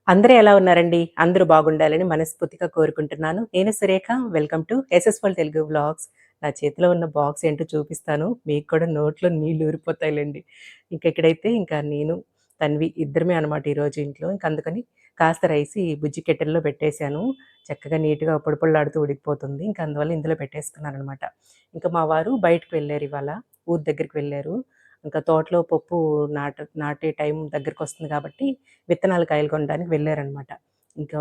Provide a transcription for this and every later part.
అందరూ ఎలా ఉన్నారండి? అందరూ బాగుండాలని మనస్ఫూర్తిగా కోరుకుంటున్నాను. నేను సురేఖ. వెల్కమ్ టు ఎస్ఎస్‌వల్ తెలుగు వ్లాగ్స్. నా చేతిలో ఉన్న బాక్స్ ఏంటో చూపిస్తాను. మీకు కూడా నోట్లో నీళ్లు ఊరిపోతాయిలెండి. ఇక్కడైతే ఇంకా నేను, తన్వి ఇద్దరమే అనమాట ఈరోజు ఇంట్లో. ఇంక అందుకని కాస్త రైస్ ఈ బుజ్జి కెటిల్‌లో పెట్టేసాను. చక్కగా నీట్‌గా పొడి పొడలాడుతూ ఉడికిపోతుంది. ఇంక అందువల్ల ఇందులో పెట్టేసుకున్నాననమాట. ఇంక మా వారు బయటకు వెళ్లారు ఇవాళ. ఊరు దగ్గరికి వెళ్లారు. ఇంకా తోటలో పప్పు నాటే టైం దగ్గరకొస్తుంది కాబట్టి విత్తనాలు కాయలు కొనడానికి వెళ్ళారనమాట. ఇంకా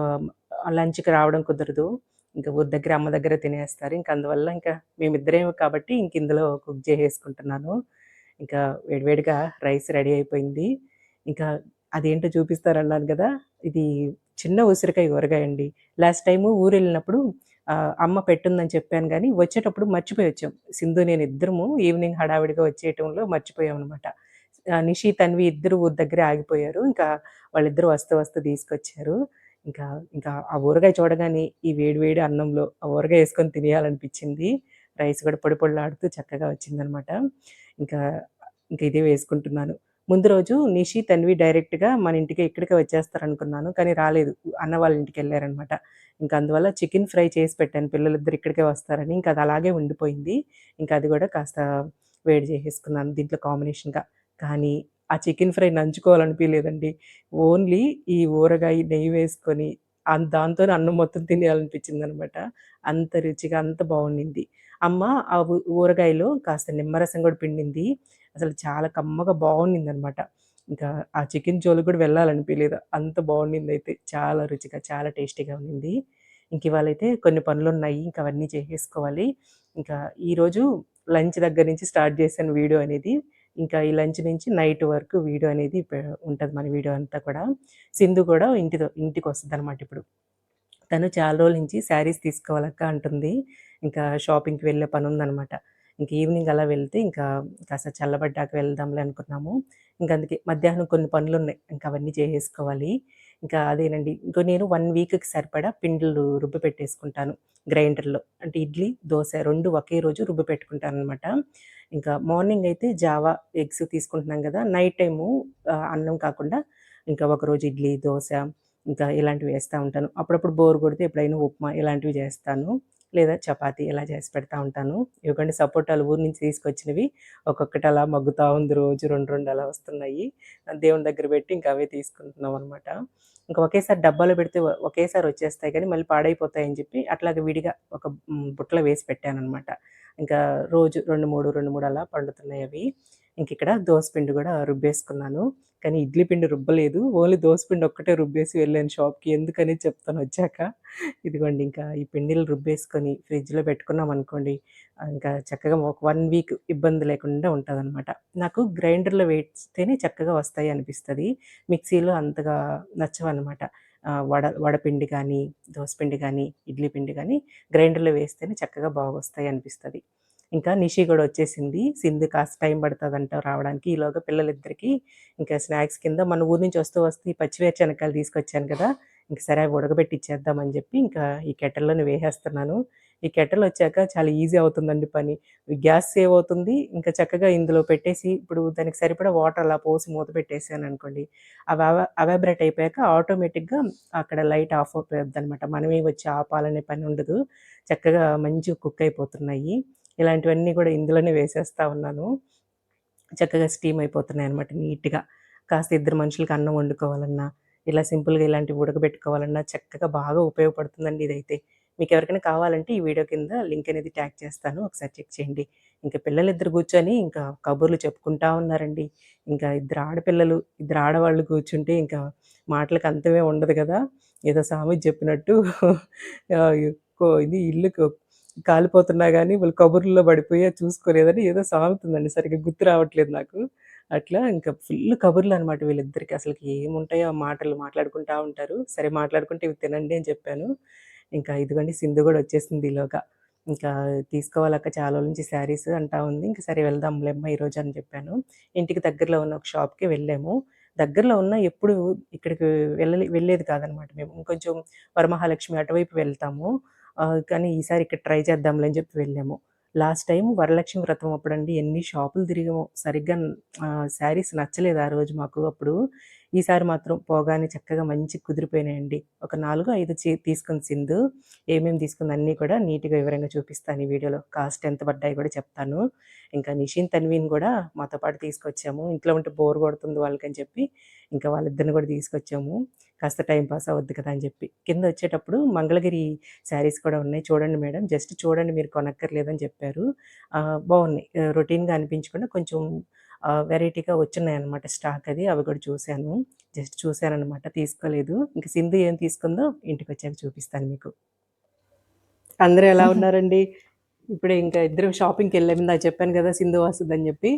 లంచ్‌కి రావడం కుదరదు. ఇంక ఊరి దగ్గర అమ్మ దగ్గర తినేస్తారు. ఇంక అందువల్ల ఇంకా మేమిద్దరమే కాబట్టి ఇంక ఇందులో కుక్ చేసేసుకుంటున్నాను. ఇంకా వేడివేడిగా రైస్ రెడీ అయిపోయింది. ఇంకా అదేంటో చూపిస్తానన్నాను గదా! ఇది చిన్న ఉసిరికాయ ఊరగాయండి. లాస్ట్ టైము ఊరెళ్ళినప్పుడు అమ్మ పెట్టుందని చెప్పాను గానీ, వచ్చేటప్పుడు మర్చిపోయి వచ్చాం. సింధు నేను ఇద్దరము ఈవినింగ్ హడావిడిగా వచ్చేయటంలో మర్చిపోయామనమాట. నిషి, తన్వి ఇద్దరు ఊరి దగ్గరే ఆగిపోయారు. ఇంకా వాళ్ళిద్దరూ వస్తూ వస్తూ తీసుకొచ్చారు. ఇంకా ఇంకా ఆ ఊరగాయ చూడగానే ఈ వేడి వేడి అన్నంలో ఆ ఊరగాయ యేసుకొని తినేయాలనిపిచ్చింది. రైస్ కూడా పొడి పొడలాడుతూ చక్కగా వచ్చిందనమాట. ఇంకా ఇంక ఇదే వేసుకుంటున్నాను. ముందు రోజు నిషి, తన్వి డైరెక్ట్‌గా మన ఇంటికి ఇక్కడికే వచ్చేస్తారనుకున్నాను. కానీ రాలేదు. అన్న వాళ్ళ ఇంటికెళ్లారనమాట. ఇంక అందువల్ల చికెన్ ఫ్రై చేసి పెట్టాను. పిల్లలిద్దరూ ఇక్కడికే వస్తారని. ఇంక అది అలాగే ఉండిపోయింది. ఇంక అది గూడా కాస్త వేడి చేసేసుకున్నాను దీంట్లో కాంబినేషన్‌గా. కానీ ఆ చికెన్ ఫ్రై నంచుకోవాలనిపియలేదండి. ఓన్లీ ఈ ఊరగాయ, నెయ్యి వేసుకొని దాంతోనే అన్నం మొత్తం తినేయాలనిపించిందనమాట. అంత రుచిగా అంత బావుండింది. అమ్మ ఆ ఊరగాయలో కాస్త నిమ్మరసం గూడా పిండింది. అసలు చాలా కమ్మగా బావుండిందనమాట. ఇంకా ఆ చికెన్ జోలికి గూడా వెళ్ళాలనిపియలేదు. అంత బావుండిందయితే. చాలా రుచిగా, చాలా టేస్టీగా ఉండింది. ఇంకివాళైతే కొన్ని పనులున్నాయి. ఇంక అవన్నీ చేసేసుకోవాలి. ఇంకా ఈరోజు లంచ్ దగ్గర నుంచి స్టార్ట్ చేశాను వీడియో అనేది. ఇంకా ఈ లంచ్ నుంచి నైట్ వరకు వీడియో అనేది ఉంటది మన వీడియో అంతా కూడా. సింధు కూడా ఇంటికొస్తదనమాట ఇప్పుడు. తను చాలా రోజుల నుంచి శారీస్ తీసుకోవాలక్క అంటుంది. ఇంకా షాపింగ్‌కి వెళ్ళే పనుందనమాట. ఇంక ఈవినింగ్ అలా వెళ్తే ఇంకా కాస్త చల్లబడ్డాక వెళ్దాంలే అనుకున్నాము. ఇంక అందుకే మధ్యాహ్నం కొన్ని పనులున్నాయి. ఇంక అవన్నీ చేసేసుకోవాలి. ఇంకా అదేనండి. నేను 1 వీక్‌కి సరిపడా పిండిలు రుబ్బి పెట్టేసుకుంటాను గ్రైండర్‌లో. అంటే ఇడ్లీ, దోస 2 ఒకే రోజు రుబ్బి పెట్టుకుంటాననమాట. ఇంకా మార్నింగ్ అయితే జావా, ఎగ్స్ తీసుకుంటున్నాం గదా! నైట్ టైము అన్నం కాకుండా ఇంకా ఒకరోజు ఇడ్లీ, దోస ఇంకా ఇలాంటివి వేస్తా ఉంటాను. అప్పుడప్పుడు బోర్ కొడితే ఎప్పుడైనా ఉప్మా ఇలాంటివి చేస్తాను. లేదా చపాతీ ఇలా చేసి పెడతా ఉంటాను. ఇవిగోండి సపోటాలు ఊరు నుంచి తీసుకొచ్చినవి. ఒక్కొక్కటి అలా మగ్గుతా ఉంది రోజు 2, 2 అలా వస్తున్నాయి. దేవుని దగ్గర పెట్టి ఇంకా అవే తీసుకుంటున్నాం అనమాట. ఇంకా ఒకేసారి డబ్బాలో పెడితే ఒకేసారి వచ్చేస్తాయి కానీ మళ్ళీ పాడైపోతాయని చెప్పి అట్లాగా విడిగా ఒక బుట్టలో వేసి పెట్టాననమాట. ఇంకా రోజు 2, 3, 2, 3 అలా పండుతున్నాయి అవి. ఇంకిక్కడ దోస పిండి గూడా రుబ్బేసుకున్నాను. కానీ ఇడ్లీ పిండి రుబ్బలేదు. ఓన్లీ దోస పిండి ఒక్కటే రుబ్బేసి వెళ్ళాను షాప్‌కి. ఎందుకని చెప్తానొచ్చాక. ఇదిగోండి ఇంకా ఈ పిండిలు రుబ్బేసుకొని ఫ్రిడ్జ్‌లో పెట్టుకున్నామనుకోండి, ఇంకా చక్కగా ఒక 1 వీక్ ఇబ్బంది లేకుండా ఉంటదనమాట. నాకు గ్రైండర్‌లో వేస్తేనే చక్కగా వస్తాయి అనిపిస్తది. మిక్సీలో అంతగా నచ్చవనమాట. వడపిండి గానీ, దోస పిండి గానీ, ఇడ్లీ పిండి గానీ గ్రైండర్‌లో వేస్తేనే చక్కగా బాగొస్తాయి అనిపిస్తది. ఇంకా నిషి గూడా వచ్చేసింది. సింధు కాస్త టైం పడతదంట రావడానికి. ఈలోగా పిల్లలిద్దరికీ ఇంకా స్నాక్స్ కింద మన ఊరు నుంచి వస్తూ ఈ పచ్చి వేరుశనక్కాయలు తీసుకొచ్చాను కదా! ఇంక సరే అవి ఉడకబెట్టి ఇచ్చేద్దామని జెప్పి ఇంకా ఈ కెటిల్‌లోనే వేసేస్తున్నాను. ఈ కెటిలొచ్చాక చాలా ఈజీ అవుతుందండి పని. గ్యాస్ సేవ్ అవుతుంది. ఇంకా చక్కగా ఇందులో పెట్టేసి ఇప్పుడు దానికి సరిపడా వాటర్ అలా పోసి మూత పెట్టేసాననుకోండి, అవి అవాబరేట్ అయిపోయాక ఆటోమేటిక్‌గా అక్కడ లైట్ ఆఫ్ అయిపోద్దనమాట. మనమే వచ్చి ఆపాలనే పని ఉండదు. చక్కగా మంచిగా కుక్ అయిపోతున్నాయి. ఇలాంటివన్నీ కూడా ఇందులోనే వేసేస్తా ఉన్నాను. చక్కగా స్టీమ్ అయిపోతున్నాయన్నమాట నీట్‌గా. కాస్త ఇద్దరు మనుషులకి అన్నం వండుకోవాలన్నా, ఇలా సింపుల్‌గా ఇలాంటివి ఉడకబెట్టుకోవాలన్నా చక్కగా బాగా ఉపయోగపడుతుందండి ఇదైతే. మీకెవరికైనా కావాలంటే ఈ వీడియో కింద లింక్ అనేది ట్యాగ్ చేస్తాను. ఒకసారి చెక్ చేయండి. ఇంక పిల్లలిద్దరు కూర్చొని ఇంకా కబుర్లు చెప్పుకుంటా ఉన్నారండి. ఇంకా ఇద్దరు ఆడపిల్లలు, ఇద్దరు ఆడవాళ్ళు కూర్చుంటే ఇంకా మాటలకి అంతమే ఉండదు గదా! ఏదో సామెత చెప్పినట్టు ఆహ్, ఇది ఇల్లు కాలిపోతున్నా గానీ వీళ్ళు కబుర్లలో పడిపోయి అది చూసుకోలేదని ఏదో సామెత ఉందండి. సరిగ్గా గుర్తు రావట్లేదు నాకు. అట్లా ఇంకా ఫుల్ కబుర్లనమాట వీళ్ళిద్దరికి. అసలకి ఏముంటాయో ఆ మాటలు మాట్లాడుకుంటా ఉంటారు. సరే మాట్లాడుకుంటే ఇవి తినండి అని చెప్పాను. ఇంకా ఇదిగోండి సింధు గూడా వచ్చేసింది ఈలోగా. ఇంకా తీసుకోవాలక్క చాలా రోజుల నుంచి శారీస్ అంటా ఉంది. ఇంక సరే వెళ్దాంలేమ్మా ఈరోజు అని చెప్పాను. ఇంటికి దగ్గరలో ఉన్న ఒక షాప్‌కి వెళ్ళాము. దగ్గరలో ఉన్న ఎప్పుడు ఇక్కడికి వెళ్ళేది కాదనమాట మేము. ఇంకొంచెం వరమహాలక్ష్మి అటువైపు వెళ్తాము. కానీ ఈసారి ఇక్కడ ట్రై చేద్దాంలే అని చెప్పి వెళ్ళాము. లాస్ట్ టైమ్ వరలక్ష్మి వ్రతం అప్పుడండి ఎన్ని షాపులు తిరిగామో. సరిగ్గా శారీస్ నచ్చలేదు ఆ రోజు మాకు అప్పుడు. ఈసారి మాత్రం పోగానే చక్కగా మంచి కుదిరిపోయినాయండి. ఒక 4, 5 తీసుకుంది సింధు. ఏమేమి తీసుకుంది అన్నీ కూడా నీట్‌గా వివరంగా చూపిస్తాను ఈ వీడియోలో. కాస్ట్ ఎంత పడ్డాయి కూడా చెప్తాను. ఇంకా నిషిన్, తన్విని కూడా మాతో పాటు తీసుకొచ్చాము. ఇంట్లో ఉంటే బోర్ కొడుతుంది వాళ్ళకని చెప్పి ఇంకా వాళ్ళిద్దరిని కూడా తీసుకొచ్చాము. కాస్త టైం పాస్ అవద్దు కదా అని చెప్పి. కింద వచ్చేటప్పుడు మంగళగిరి శారీస్ కూడా ఉన్నాయి. చూడండి మేడం, జస్ట్ చూడండి, మీరు కొనక్కర్లేదని చెప్పారు. బాగున్నాయి. రొటీన్‌గా అనిపించకుండా కొంచెం వెరైటీగా వచ్చున్నాయన్నమాట స్టాక్ అది. అవి కూడా చూశాను. జస్ట్ చూశానన్నమాట, తీసుకోలేదు. ఇంక సింధు ఏం తీసుకుందో ఇంటికొచ్చాక చూపిస్తాను మీకు. అందరూ ఎలా ఉన్నారండి? ఇప్పుడే ఇంకా ఇద్దరం షాపింగ్‌కెళ్ళాము. ఇందాక చెప్పాను కదా సింధు వస్తదని చెప్పి.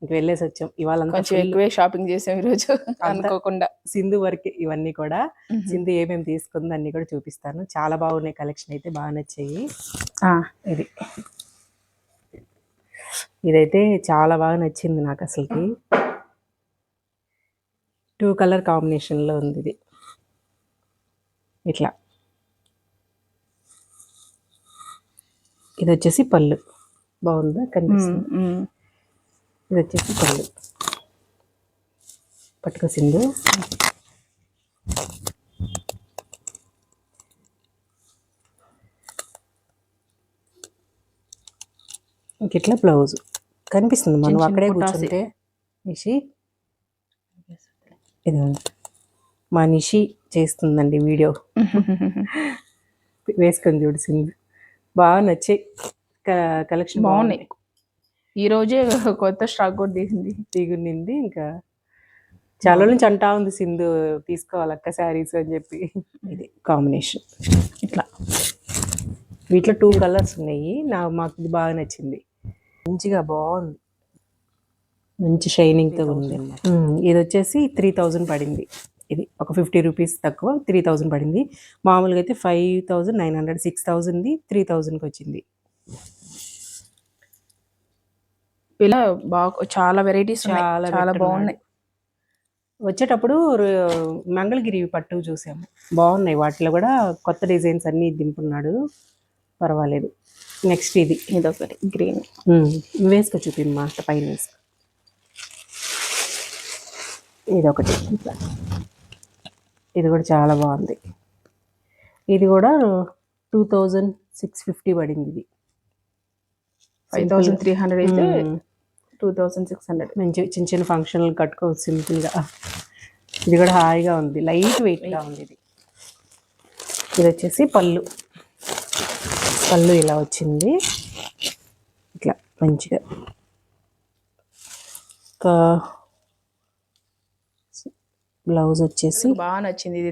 ఇంక వెళ్ళేసొచ్చాం. ఇవాళంతా కొంచెం ఎక్కువే షాపింగ్ చేసాం ఈరోజు అనుకోకుండా. సింధు వరకే ఇవన్నీ కూడా. సింధు ఏమేమి తీసుకుందో అన్నీ కూడా చూపిస్తాను. చాలా బాగున్నాయి కలెక్షన్, అయితే బాగా నచ్చాయి. ఇది ఇదైతే చాలా బాగా నచ్చింది నాకు అసలుకి. 2 కలర్ కాంబినేషన్‌లో ఉంది ఇది. ఇట్లా ఇది వచ్చేసి పళ్ళు. బాగుందా? కనిపిస్తుంది. ఇది వచ్చేసి పళ్ళు. పట్టుకో సింధు. ఇట్లా బ్లౌజ్ కనిపిస్తుంది. మనం అక్కడే కూర్చుంటే నిషి, ఇది మా నిషి చేస్తుందండి వీడియో. వేసుకొని చూడు సింధు. బాగా నచ్చాయి. కలెక్షన్ బాగున్నాయి. ఈరోజే కొత్త స్టాక్ కూడా దిగునింది. ఇంకా చాలా నుంచి అంటా ఉంది సింధు తీసుకోవాలక్క శారీస్ అని చెప్పి. ఇది కాంబినేషన్ ఇట్లా. వీటిలో 2 కలర్స్ ఉన్నాయి. మాకు ఇది బాగా నచ్చింది. మంచిగా బాగుంది. మంచి షైనింగ్తో ఉంది. ఇది వచ్చేసి 3000 పడింది. ఇది ఒక 50 రూపీస్ తక్కువ 3000 పడింది. మామూలుగా అయితే 5900, 6000ది 3000కి వచ్చింది. ఇలా బాగా చాలా వెరైటీస్ చాలా బాగున్నాయి. వచ్చేటప్పుడు మంగళగిరి పట్టు చూసాము, బాగున్నాయి. వాటిలో కూడా కొత్త డిజైన్స్ అన్నీ దింపున్నాడు, పర్వాలేదు. నెక్స్ట్ ఇదొకటి గ్రీన్. వేసుకో చూపిమ్మా, అంత పైన వేసుకో. ఇదొకటి, ఇది కూడా చాలా బాగుంది. ఇది కూడా 2650 పడింది. ఇది 5300 అయితే 2600. మంచి చిన్న చిన్న ఫంక్షన్లు కట్టుకోవచ్చు సింపుల్గా. ఇది కూడా హాయిగా ఉంది, లైట్ వెయిట్గా ఉంది. ఇది వచ్చేసి పళ్ళు ఇలా వచ్చింది. ఇట్లా మంచిగా బ్లౌజ్ వచ్చేసి బాగా నచ్చింది. ఇది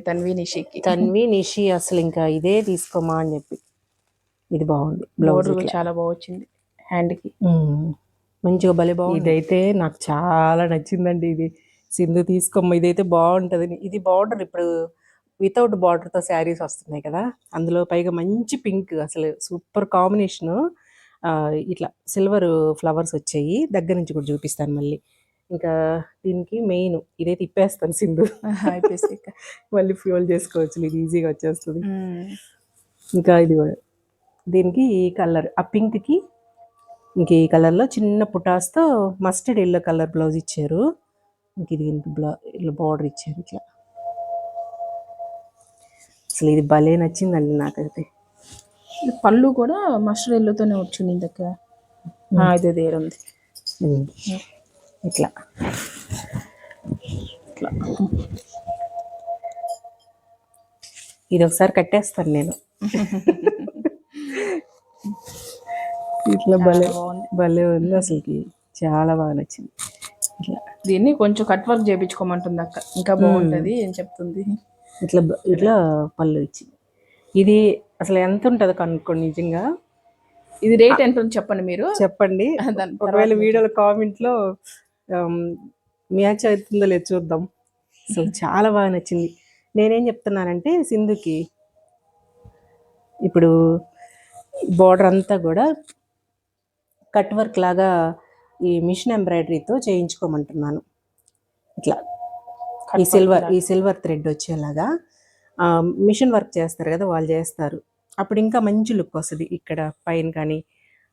తన్వి నిషి అసలు ఇంకా ఇదే తీసుకోమా అని చెప్పి. ఇది బాగుంది. బ్లౌజ్ చాలా బాగా వచ్చింది. హ్యాండ్కి మంచిగా భలే బాగుంది. ఇదైతే నాకు చాలా నచ్చిందండి. ఇది సింధు తీసుకోమ్మ, ఇదైతే బాగుంటుంది. ఇది బార్డర్ ఇప్పుడు వితౌట్ బార్డర్తో శారీస్ వస్తున్నాయి కదా, అందులో పైగా మంచి పింక్, అసలు సూపర్ కాంబినేషను. ఇట్లా సిల్వర్ ఫ్లవర్స్ వచ్చాయి. దగ్గర నుంచి కూడా చూపిస్తాను మళ్ళీ. ఇంకా దీనికి మెయిన్ ఇదైతే ఇప్పేస్తాను సింధు, మళ్ళీ ఫ్యూల్ చేసుకోవచ్చు, ఇది ఈజీగా వచ్చేస్తుంది. ఇంకా ఇది కూడా దీనికి ఈ కలర్, ఆ పింక్కి ఇంక ఈ కలర్లో చిన్న పుటాస్తో మస్టర్డ్ ఎల్లో కలర్ బ్లౌజ్ ఇచ్చారు. ఇంక దీనికి ఇట్లా బార్డర్ ఇచ్చారు. ఇట్లా అసలు ఇది భలే నచ్చిందండి నాకైతే. పళ్ళు కూడా మస్టర్డ్ ఎల్లోతోనే వచ్చింది. ఇంతక ఇది దేర్ ఉంది. ఇట్లా ఇది ఒకసారి కట్టేస్తాను నేను. ఇట్లా భలే ఉంది, అసలుకి చాలా బాగా నచ్చింది. ఇట్లా దీన్ని కొంచెం కట్ వర్క్ చేయించుకోమంటుంది అక్క, ఇంకా బాగుంటుంది అని చెప్తుంది. ఇట్లా పళ్ళు ఇచ్చింది. ఇది అసలు ఎంత ఉంటుందో కనుక్కోండి నిజంగా. ఇది రేట్ ఎంత చెప్పండి, మీరు చెప్పండి. ఒకవేళ వీడియోలో కామెంట్లో మ్యాచ్ అవుతుందో లేదు చూద్దాం. అసలు చాలా బాగా నచ్చింది. నేనేం చెప్తున్నానంటే సింధుకి ఇప్పుడు బార్డర్ అంతా కూడా కట్ వర్క్ లాగా ఈ మిషన్ ఎంబ్రాయిడరీతో చేయించుకోమంటున్నాను. ఇట్లా ఈ సిల్వర్ థ్రెడ్ వచ్చేలాగా మిషన్ వర్క్ చేస్తారు కదా, వాళ్ళు చేస్తారు. అప్పుడు ఇంకా మంచి లుక్ వస్తుంది. ఇక్కడ పైన కానీ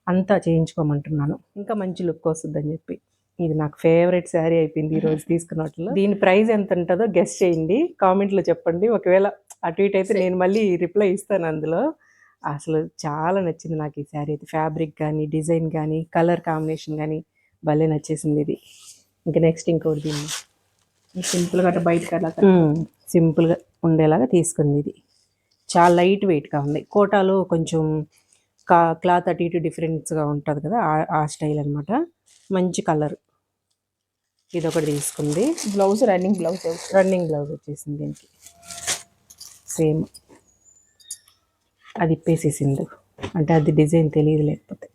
అంతా చేయించుకోమంటున్నాను, ఇంకా మంచి లుక్ వస్తుంది అని చెప్పి. ఇది నాకు ఫేవరెట్ శారీ అయిపోయింది ఈరోజు తీసుకున్నట్లు. దీని ప్రైస్ ఎంత ఉంటుందో గెస్ చేయండి, కామెంట్లో చెప్పండి. ఒకవేళ అటు ఇటు అయితే నేను మళ్ళీ రిప్లై ఇస్తాను అందులో. అసలు చాలా నచ్చింది నాకు ఈ శారీ అయితే. ఫ్యాబ్రిక్ కానీ, డిజైన్ కానీ, కలర్ కాంబినేషన్ కానీ భలే నచ్చేసింది ఇది. ఇంకా నెక్స్ట్ ఇంకోటి దీన్ని సింపుల్గా అట్లా బయటకు అలా సింపుల్గా ఉండేలాగా తీసుకుంది. ఇది చాలా లైట్ వెయిట్గా ఉంది. కోటాలో కొంచెం క్లాత్ అటు ఇటు డిఫరెన్స్గా ఉంటుంది కదా, ఆ స్టైల్ అనమాట. మంచి కలర్. ఇది ఒకటి తీసుకుంది. బ్లౌజ్ రన్నింగ్ బ్లౌజ్ వచ్చేసింది దీనికి. సేమ్ అది ఇప్పేసేసింది, అంటే అది డిజైన్ తెలియదు లేకపోతే.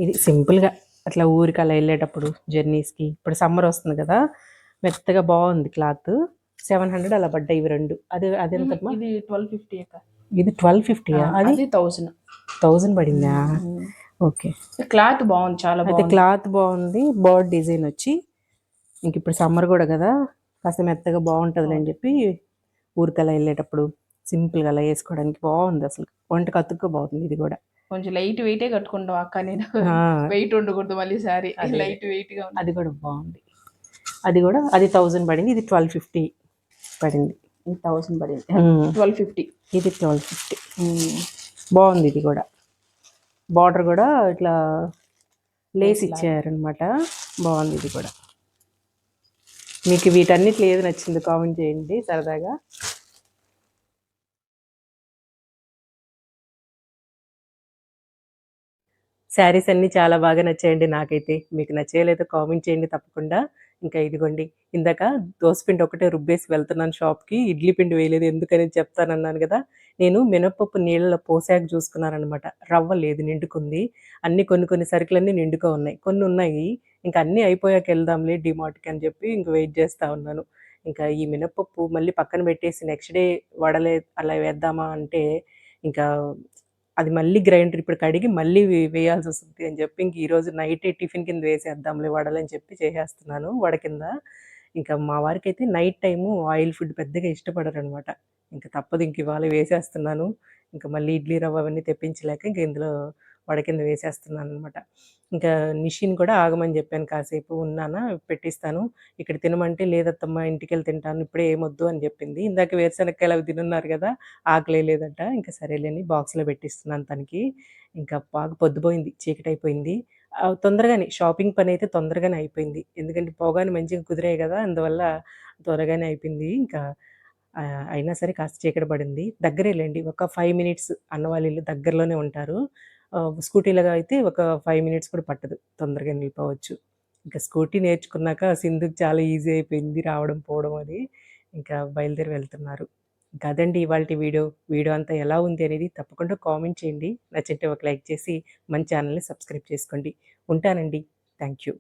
ఇది సింపుల్గా అట్లా ఊరికి అలా వెళ్ళేటప్పుడు జర్నీస్కి. ఇప్పుడు సమ్మర్ వస్తుంది కదా, మెత్తగా బాగుంది క్లాత్. 700 అలా పడ్డాయి ఇవి రెండు. అదెంత? ఇది 1250. ఇది 1250. అది 1000 పడిందా? ఓకే. క్లాత్ బాగుంది, చాలా అయితే క్లాత్ బాగుంది. బర్డ్ డిజైన్ వచ్చి ఇంక ఇప్పుడు సమ్మర్ కూడా కదా, కాస్త మెత్తగా బాగుంటుంది అని చెప్పి ఊరికలా వెళ్ళేటప్పుడు సింపుల్గా అలా వేసుకోవడానికి బాగుంది. అసలు వంటకు అతుక్కోబోతుంది. ఇది కూడా కొంచెం లైట్ వెయిటే కట్టుకుంటాం అక్క. నేను వెయిట్ ఉండకూడదు మళ్ళీ సారీ, లైట్ వెయిట్గా. అది కూడా బాగుంది. అది 1000 పడింది. ఇది 1250 పడింది. 1000 పడింది. 1250. ఇది 1250. బాగుంది. ఇది కూడా బార్డర్ కూడా ఇట్లా లేస్ ఇచ్చారనమాట. బాగుంది. ఇది కూడా. మీకు వీటన్నిటిలో ఏది నచ్చిందో కామెంట్ చేయండి సరదాగా. శారీస్ అన్నీ చాలా బాగా నచ్చాయండి నాకైతే. మీకు నచ్చేయలేదో కామెంట్ చేయండి తప్పకుండా. ఇంకా ఇదిగోండి, ఇందాక దోసపిండి ఒకటే రుబ్బేసి వెళ్తున్నాను షాప్కి, ఇడ్లీ పిండి వేయలేదు ఎందుకనేది చెప్తానన్నాను కదా. నేను మినప్పప్పు నీళ్ళలో పోసాక చూసుకున్నానమాట. రవ్వ లేదు, నిండుకుంది. కొన్ని సరుకులన్నీ నిండుగా ఉన్నాయి, కొన్ని ఉన్నాయి. ఇంకా అన్నీ అయిపోయాక వెళ్దాంలే డిమార్ట్కి అని చెప్పి ఇంక వెయిట్ చేస్తూ ఉన్నాను. ఇంకా ఈ మినప్పప్పు మళ్ళీ పక్కన పెట్టేసి నెక్స్ట్ డే వడలే అలా వేద్దామా అంటే ఇంకా అది మళ్ళీ గ్రైండర్ ఇప్పుడు కడిగి మళ్ళీ వేయాల్సి వస్తుంది అని చెప్పి ఇంక ఈరోజు నైటే టిఫిన్ కింద వేసేద్దాంలే వడలని చెప్పి చేసేస్తున్నాను వడ కింద. ఇంకా మా వారికి అయితే నైట్ టైము ఆయిల్ ఫుడ్ పెద్దగా ఇష్టపడరు అనమాట. ఇంకా తప్పదు, ఇంక ఇవాళ వేసేస్తున్నాను. ఇంకా మళ్ళీ ఇడ్లీ రవ్వ అవన్నీ తెప్పించలేక ఇంక ఇందులో వడ కింద వేసేస్తున్నాను అనమాట. ఇంకా నిషిన్ కూడా ఆగమని చెప్పాను, కాసేపు ఉన్నానా పెట్టిస్తాను, ఇక్కడ తినమంటే లేదత్తమ్మ ఇంటికెళ్ళి తింటాను ఇప్పుడే ఏమొద్దు అని చెప్పింది. ఇందాక వేరుశనక్కాయలు అవి తినున్నారు కదా, ఆకలి లేదంట. ఇంకా సరేలేని బాక్స్లో పెట్టిస్తున్నాను తనకి. ఇంకా బాగా పొద్దుపోయింది, చీకటి అయిపోయింది. తొందరగానే షాపింగ్ పని అయితే తొందరగానే అయిపోయింది, ఎందుకంటే పోగానే మంచిగా కుదిరాయి కదా, అందువల్ల త్వరగానే అయిపోయింది. ఇంకా అయినా సరే కాస్త చీకటి పడింది. దగ్గరేలేండి, ఒక 5 మినిట్స్. అన్న వాళ్ళ ఇల్లు దగ్గరలోనే ఉంటారు. స్కూటీలో అయితే ఒక 5 మినిట్స్ కూడా పట్టదు, తొందరగా వెళ్ళిపోవచ్చు. ఇంకా స్కూటీ నేర్చుకున్నాక సింధుకి చాలా ఈజీ అయిపోయింది రావడం పోవడం అది. ఇంకా బయలుదేరి వెళ్తున్నారు. ఇంకా అదండి ఇవాల్టి వీడియో అంతా ఎలా ఉంది అనేది తప్పకుండా కామెంట్ చేయండి. నచ్చితే ఒక లైక్ చేసి మన ఛానల్ని సబ్స్క్రైబ్ చేసుకోండి. ఉంటానండి. Thank you.